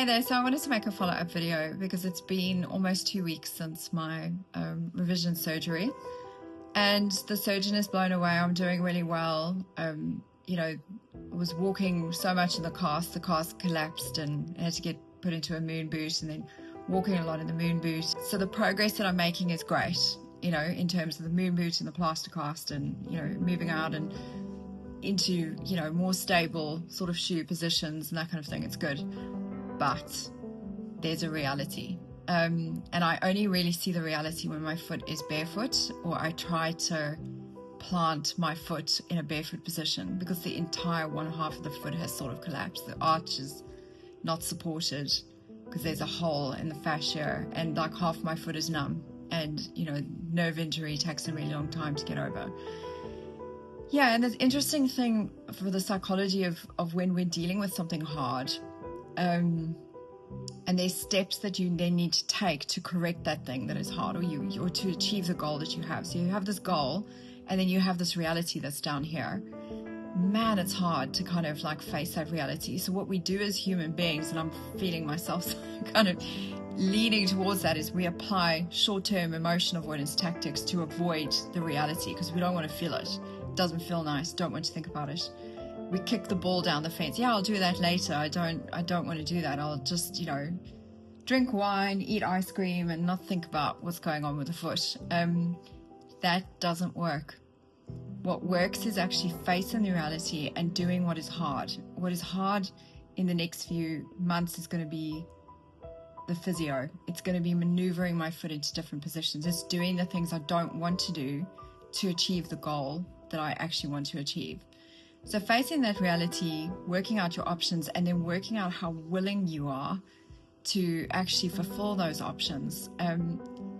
Hey there, so I wanted to make a follow-up video because it's been almost 2 weeks since my revision surgery, and the surgeon is blown away. I'm doing really well. I was walking so much in the cast collapsed and had to get put into a moon boot, and then walking a lot in the moon boot. So the progress that I'm making is great, in terms of the moon boot and the plaster cast, and moving out and into more stable sort of shoe positions and that kind of thing. It's good. But there's a reality, and I only really see the reality when my foot is barefoot, or I try to plant my foot in a barefoot position, because the entire one half of the foot has sort of collapsed. The arch is not supported because there's a hole in the fascia, and like half my foot is numb, and nerve injury takes a really long time to get over. Yeah, and the interesting thing for the psychology of when we're dealing with something hard, and there's steps that you then need to take to correct that thing that is hard, or to achieve the goal that you have. So you have this goal, and then you have this reality that's down here. Man, it's hard to kind of like face that reality. So what we do as human beings, and I'm feeling myself kind of leaning towards that, is we apply short-term emotion avoidance tactics to avoid the reality, because we don't want to feel it. It doesn't feel nice. Don't want to think about it. We kick the ball down the fence. Yeah, I'll do that later. I don't want to do that. I'll just, drink wine, eat ice cream, and not think about what's going on with the foot. That doesn't work. What works is actually facing the reality and doing what is hard. What is hard in the next few months is going to be the physio. It's going to be maneuvering my foot into different positions. It's doing the things I don't want to do to achieve the goal that I actually want to achieve. So facing that reality, working out your options, and then working out how willing you are to actually fulfill those options,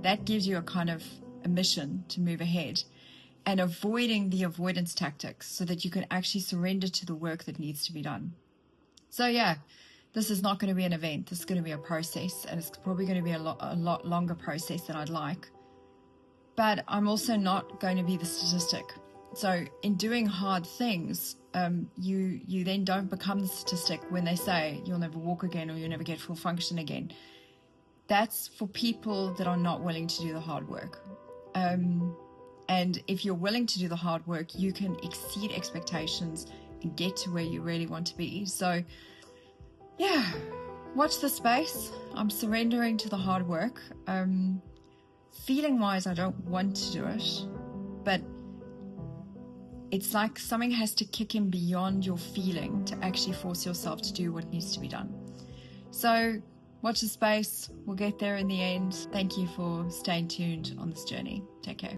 that gives you a kind of a mission to move ahead, and avoiding the avoidance tactics so that you can actually surrender to the work that needs to be done. So yeah, this is not going to be an event. This is going to be a process, and it's probably going to be a lot longer process than I'd like. But I'm also not going to be the statistic. So in doing hard things, you then don't become the statistic when they say you'll never walk again, or you'll never get full function again. That's for people that are not willing to do the hard work. And if you're willing to do the hard work, you can exceed expectations and get to where you really want to be. So yeah, watch the space. I'm surrendering to the hard work. Feeling wise, I don't want to do it, but it's like something has to kick in beyond your feeling to actually force yourself to do what needs to be done. So watch the space. We'll get there in the end. Thank you for staying tuned on this journey. Take care.